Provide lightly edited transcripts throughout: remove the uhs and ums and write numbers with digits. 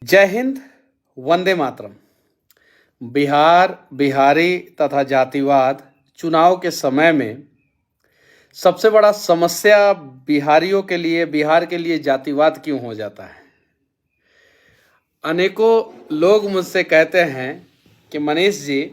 जय हिंद, वंदे मातरम। बिहार, बिहारी तथा जातिवाद चुनाव के समय में सबसे बड़ा समस्या बिहारियों के लिए, बिहार के लिए जातिवाद क्यों हो जाता है। अनेकों लोग मुझसे कहते हैं कि मनीष जी,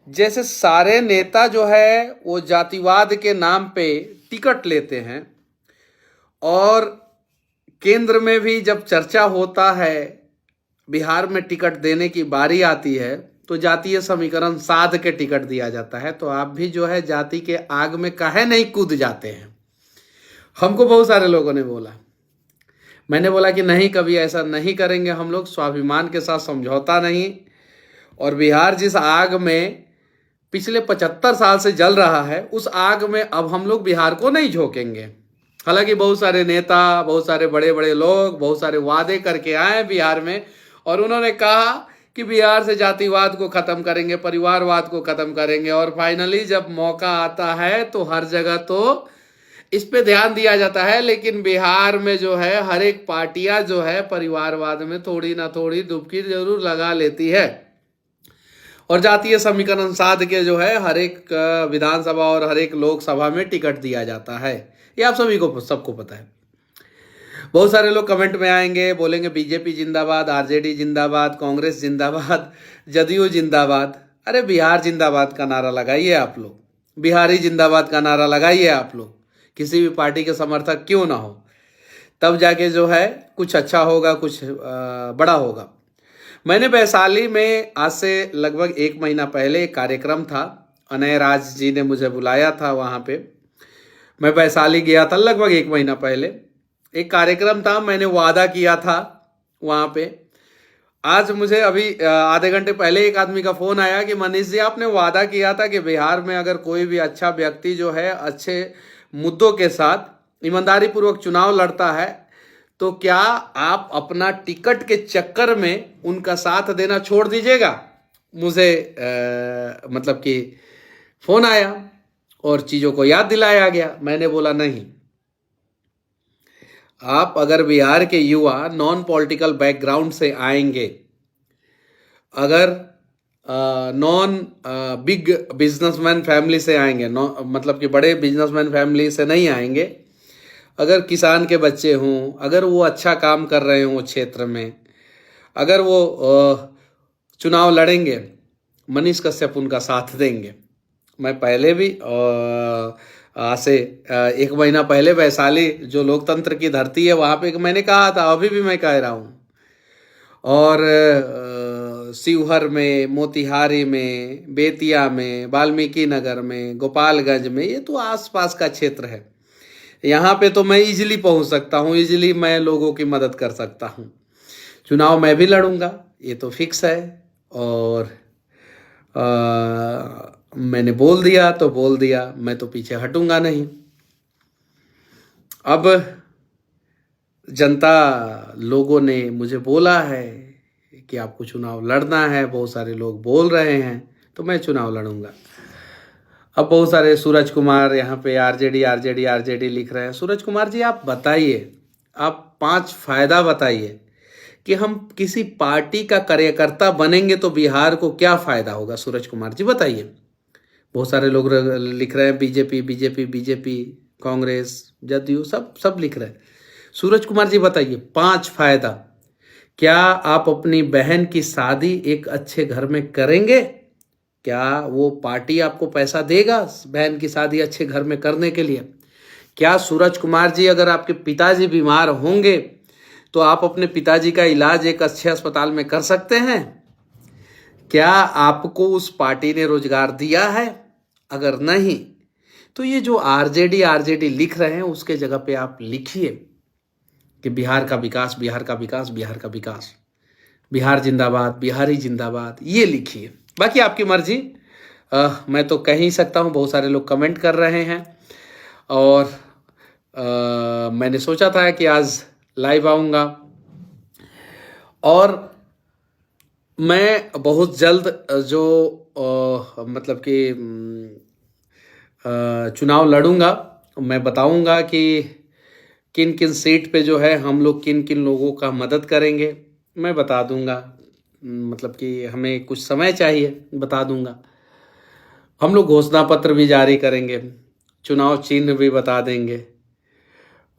जैसे सारे नेता जो है वो जातिवाद के नाम पे टिकट लेते हैं और केंद्र में भी जब चर्चा होता है, बिहार में टिकट देने की बारी आती है तो जातीय समीकरण साध के टिकट दिया जाता है। तो आप भी जो है जाति के आग में काहे नहीं कूद जाते हैं। हमको बहुत सारे लोगों ने बोला। मैंने बोला कि नहीं, कभी ऐसा नहीं करेंगे हम लोग, स्वाभिमान के साथ समझौता नहीं। और बिहार जिस आग में पिछले 75 साल से जल रहा है, उस आग में अब हम लोग बिहार को नहीं झोंकेंगे। हालांकि बहुत सारे नेता, बहुत सारे बड़े बड़े लोग बहुत सारे वादे करके आए बिहार में, और उन्होंने कहा कि बिहार से जातिवाद को खत्म करेंगे, परिवारवाद को खत्म करेंगे। और फाइनली जब मौका आता है तो हर जगह तो इस पे ध्यान दिया जाता है, लेकिन बिहार में जो है हर एक पार्टियां जो है परिवारवाद में थोड़ी ना थोड़ी डुबकी जरूर लगा लेती है। और जातीय समीकरण साध के जो है हर एक विधानसभा और हर एक लोकसभा में टिकट दिया जाता है। ये आप सभी को सबको पता है। बहुत सारे लोग कमेंट में आएंगे, बोलेंगे बीजेपी जिंदाबाद, आरजेडी जिंदाबाद, कांग्रेस जिंदाबाद, जदयू जिंदाबाद। अरे बिहार जिंदाबाद का नारा लगाइए आप लोग, बिहारी जिंदाबाद का नारा लगाइए आप लोग। किसी भी पार्टी के समर्थक क्यों ना हो, तब जाके जो है कुछ अच्छा होगा, कुछ बड़ा होगा। मैंने वैशाली में आज से लगभग 1 महीना पहले एक कार्यक्रम था, अनय राज जी ने मुझे बुलाया था वहाँ पे। मैं वैशाली गया था लगभग 1 महीना पहले, एक कार्यक्रम था, मैंने वादा किया था वहाँ पे। आज मुझे अभी आधे घंटे पहले एक आदमी का फ़ोन आया कि मनीष जी, आपने वादा किया था कि बिहार में अगर कोई भी अच्छा व्यक्ति जो है अच्छे मुद्दों के साथ ईमानदारी पूर्वक चुनाव लड़ता है तो क्या आप अपना टिकट के चक्कर में उनका साथ देना छोड़ दीजिएगा। मुझे मतलब कि फ़ोन आया और चीज़ों को याद दिलाया गया। मैंने बोला नहीं, आप अगर बिहार के युवा नॉन पॉलिटिकल बैकग्राउंड से आएंगे, अगर नॉन बिग बिजनेसमैन फैमिली से आएंगे, मतलब कि बड़े बिजनेसमैन फैमिली से नहीं आएंगे, अगर किसान के बच्चे हों, अगर वो अच्छा काम कर रहे हों क्षेत्र में, अगर वो चुनाव लड़ेंगे, मनीष कश्यप उनका साथ देंगे। मैं पहले भी आज से 1 महीना पहले वैशाली जो लोकतंत्र की धरती है वहाँ पे मैंने कहा था, अभी भी मैं कह रहा हूँ। और शिवहर में, मोतिहारी में, बेतिया में, वाल्मीकि नगर में, गोपालगंज में, ये तो आसपास का क्षेत्र है। यहाँ पे तो मैं इजीली पहुँच सकता हूँ, इजीली मैं लोगों की मदद कर सकता हूँ। चुनाव मैं भी लड़ूंगा, ये तो फिक्स है। और मैंने बोल दिया तो बोल दिया, मैं तो पीछे हटूंगा नहीं। अब जनता लोगों ने मुझे बोला है कि आपको चुनाव लड़ना है, बहुत सारे लोग बोल रहे हैं, तो मैं चुनाव लड़ूंगा। अब बहुत सारे सूरज कुमार यहाँ पे आरजेडी आरजेडी आरजेडी लिख रहे हैं। सूरज कुमार जी, आप बताइए, आप 5 फायदा बताइए कि हम किसी पार्टी का कार्यकर्ता बनेंगे तो बिहार को क्या फायदा होगा। सूरज कुमार जी बताइए। बहुत सारे लोग लिख रहे हैं BJP BJP BJP, Congress, JDU, सब लिख रहे हैं। सूरज कुमार जी बताइए 5 फायदा। क्या आप अपनी बहन की शादी एक अच्छे घर में करेंगे? क्या वो पार्टी आपको पैसा देगा बहन की शादी अच्छे घर में करने के लिए? क्या सूरज कुमार जी, अगर आपके पिताजी बीमार होंगे तो आप अपने पिताजी का इलाज एक अच्छे अस्पताल में कर सकते हैं? क्या आपको उस पार्टी ने रोजगार दिया है? अगर नहीं तो ये जो आरजेडी आरजेडी लिख रहे हैं उसके जगह पे आप लिखिए कि बिहार का विकास, बिहार का विकास, बिहार का विकास, बिहार जिंदाबाद, बिहारी जिंदाबाद, ये लिखिए। बाकी आपकी मर्जी। मैं तो कह ही सकता हूँ। बहुत सारे लोग कमेंट कर रहे हैं और मैंने सोचा था कि आज लाइव आऊँगा और मैं बहुत जल्द जो मतलब कि चुनाव लड़ूंगा। मैं बताऊंगा कि किन किन सीट पे जो है हम लोग किन किन लोगों का मदद करेंगे, मैं बता दूंगा, मतलब कि हमें कुछ समय चाहिए, बता दूंगा। हम लोग घोषणा पत्र भी जारी करेंगे, चुनाव चिन्ह भी बता देंगे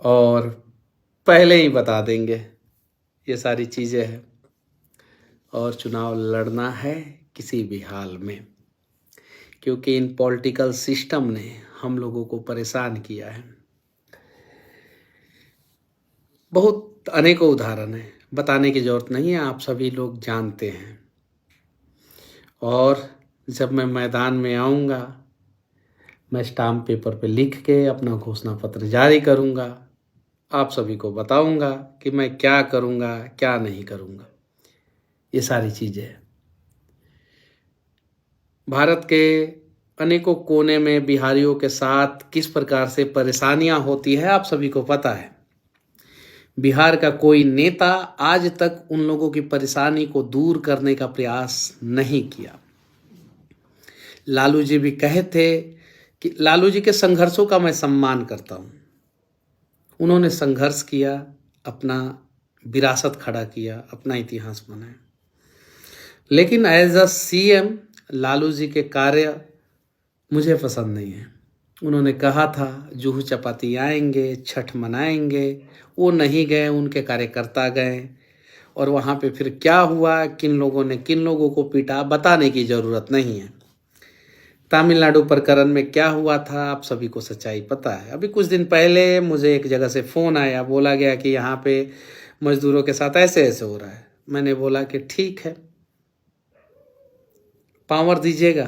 और पहले ही बता देंगे, ये सारी चीज़ें हैं। और चुनाव लड़ना है किसी भी हाल में, क्योंकि इन पॉलिटिकल सिस्टम ने हम लोगों को परेशान किया है। बहुत अनेकों उदाहरण है, बताने की ज़रूरत नहीं है, आप सभी लोग जानते हैं। और जब मैं मैदान में आऊँगा, मैं स्टाम्प पेपर पे लिख के अपना घोषणा पत्र जारी करूँगा, आप सभी को बताऊँगा कि मैं क्या करूँगा, क्या नहीं करूँगा। ये सारी चीज़ें भारत के अनेकों कोने में बिहारियों के साथ किस प्रकार से परेशानियां होती है, आप सभी को पता है। बिहार का कोई नेता आज तक उन लोगों की परेशानी को दूर करने का प्रयास नहीं किया। लालू जी भी कहे थे कि लालू जी के संघर्षों का मैं सम्मान करता हूं। उन्होंने संघर्ष किया, अपना विरासत खड़ा किया, अपना इतिहास बनाया। लेकिन as a CM Lalu ji के कार्य मुझे पसंद नहीं है। उन्होंने कहा था जुहू चपाती आएंगे, छठ मनाएंगे, वो नहीं गए, उनके कार्यकर्ता गए। और वहाँ पे फिर क्या हुआ, किन लोगों ने किन लोगों को पीटा, बताने की ज़रूरत नहीं है। तमिलनाडु प्रकरण में क्या हुआ था, आप सभी को सच्चाई पता है। अभी कुछ दिन पहले मुझे एक जगह से फ़ोन आया, बोला गया कि यहाँ पे मजदूरों के साथ ऐसे ऐसे हो रहा है। मैंने बोला कि ठीक है, पावर दीजिएगा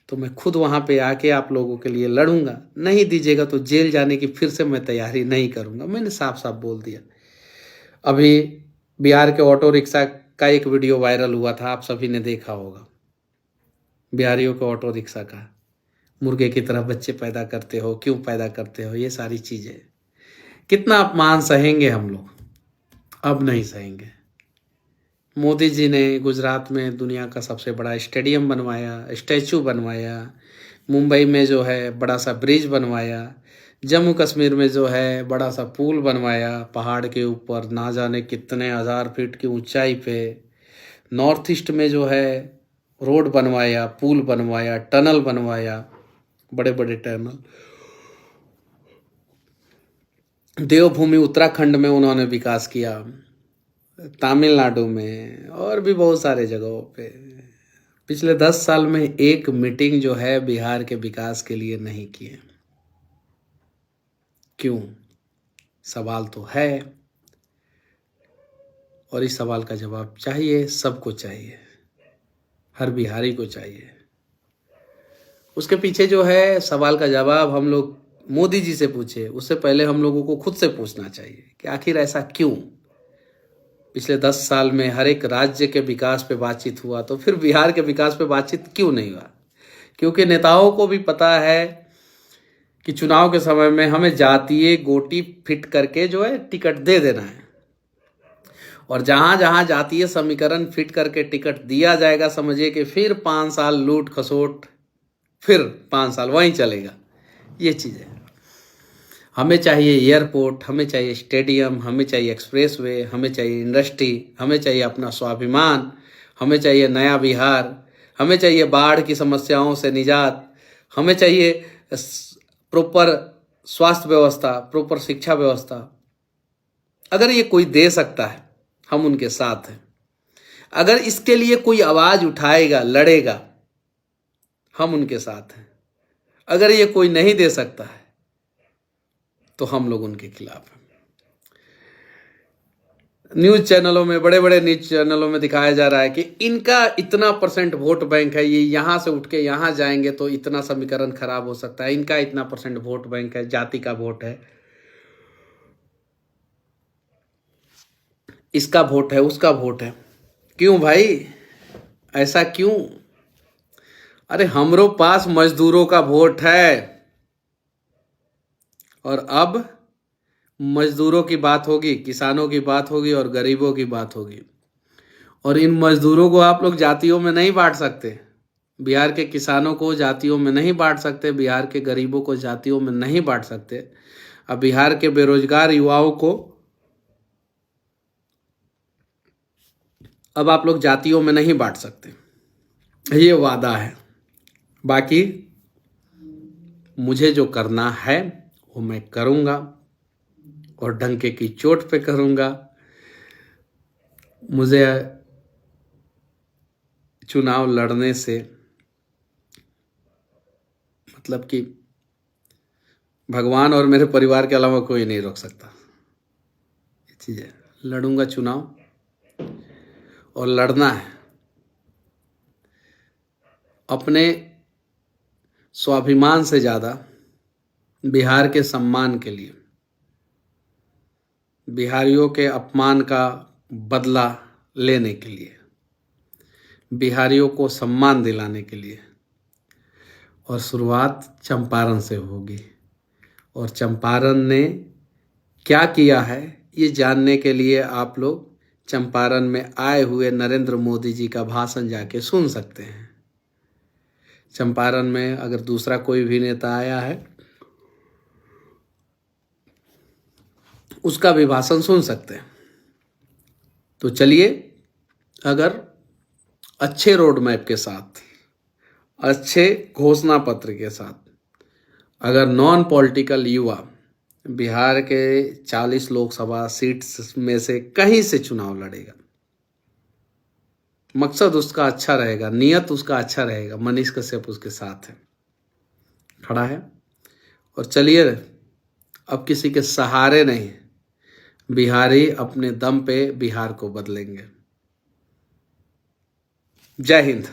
तो मैं खुद वहाँ पे आके आप लोगों के लिए लड़ूंगा, नहीं दीजिएगा तो जेल जाने की फिर से मैं तैयारी नहीं करूँगा। मैंने साफ साफ बोल दिया। अभी बिहार के ऑटो रिक्शा का एक वीडियो वायरल हुआ था, आप सभी ने देखा होगा। बिहारियों के ऑटो रिक्शा का, मुर्गे की तरह बच्चे पैदा करते हो, क्यों पैदा करते हो, ये सारी चीज़ें। कितना अपमान सहेंगे हम लोग, अब नहीं सहेंगे। मोदी जी ने गुजरात में दुनिया का सबसे बड़ा स्टेडियम बनवाया, स्टैचू बनवाया। मुंबई में जो है बड़ा सा ब्रिज बनवाया। जम्मू कश्मीर में जो है बड़ा सा पुल बनवाया पहाड़ के ऊपर, ना जाने कितने 1000 फीट की ऊंचाई पे। नॉर्थ ईस्ट में जो है रोड बनवाया, पुल बनवाया, टनल बनवाया, बड़े बड़े टनल। देवभूमि उत्तराखंड में उन्होंने विकास किया, तमिलनाडु में और भी बहुत सारे जगहों पे। पिछले 10 साल में एक मीटिंग जो है बिहार के विकास के लिए नहीं किए। क्यों? सवाल तो है और इस सवाल का जवाब चाहिए, सबको चाहिए, हर बिहारी को चाहिए। उसके पीछे जो है सवाल का जवाब हम लोग मोदी जी से पूछे, उससे पहले हम लोगों को खुद से पूछना चाहिए कि आखिर ऐसा क्यों। पिछले 10 साल में हर एक राज्य के विकास पे बातचीत हुआ, तो फिर बिहार के विकास पे बातचीत क्यों नहीं हुआ? क्योंकि नेताओं को भी पता है कि चुनाव के समय में हमें जातीय गोटी फिट करके जो है टिकट दे देना है। और जहां जहां जातीय समीकरण फिट करके टिकट दिया जाएगा, समझिए कि फिर 5 साल लूट खसोट, फिर 5 साल वहीं चलेगा। ये चीज़ है। हमें चाहिए एयरपोर्ट, हमें चाहिए स्टेडियम, हमें चाहिए एक्सप्रेसवे, हमें चाहिए इंडस्ट्री, हमें चाहिए अपना स्वाभिमान, हमें चाहिए नया बिहार, हमें चाहिए बाढ़ की समस्याओं से निजात, हमें चाहिए प्रॉपर स्वास्थ्य व्यवस्था, प्रॉपर शिक्षा व्यवस्था। अगर ये कोई दे सकता है, हम उनके साथ हैं। अगर इसके लिए कोई आवाज उठाएगा, लड़ेगा, हम उनके साथ हैं। अगर ये कोई नहीं दे सकता है तो हम लोग उनके खिलाफ हैं। न्यूज चैनलों में, बड़े बड़े न्यूज चैनलों में दिखाया जा रहा है कि इनका इतना % वोट बैंक है, ये यहां से उठ के यहां जाएंगे तो इतना समीकरण खराब हो सकता है, इनका इतना % वोट बैंक है, जाति का वोट है, इसका वोट है, उसका वोट है। क्यों भाई, ऐसा क्यों? अरे हमरो पास मजदूरों का वोट है। और अब मजदूरों की बात होगी, किसानों की बात होगी और गरीबों की बात होगी। और इन मजदूरों को आप लोग जातियों में नहीं बांट सकते। बिहार के किसानों को जातियों में नहीं बांट सकते, बिहार के गरीबों को जातियों में नहीं बांट सकते। अब बिहार के बेरोजगार युवाओं को अब आप लोग जातियों में नहीं बांट सकते, ये वादा है। बाकी मुझे जो करना है वो मैं करूँगा और डंके की चोट पे करूँगा। मुझे चुनाव लड़ने से मतलब कि भगवान और मेरे परिवार के अलावा कोई नहीं रोक सकता। ये चीज़ है, लड़ूंगा चुनाव और लड़ना है अपने स्वाभिमान से ज़्यादा बिहार के सम्मान के लिए, बिहारियों के अपमान का बदला लेने के लिए, बिहारियों को सम्मान दिलाने के लिए। और शुरुआत चंपारण से होगी और चंपारण ने क्या किया है ये जानने के लिए आप लोग चंपारण में आए हुए नरेंद्र मोदी जी का भाषण जाके सुन सकते हैं। चंपारण में अगर दूसरा कोई भी नेता आया है उसका भी भाषण सुन सकते हैं। तो चलिए, अगर अच्छे रोड मैप के साथ, अच्छे घोषणा पत्र के साथ, अगर नॉन पॉलिटिकल युवा बिहार के 40 लोकसभा सीट्स में से कहीं से चुनाव लड़ेगा, मकसद उसका अच्छा रहेगा, नियत उसका अच्छा रहेगा, मनीष कश्यप उसके साथ है, खड़ा है। और चलिए, अब किसी के सहारे नहीं, बिहारी अपने दम पे बिहार को बदलेंगे। जय हिंद।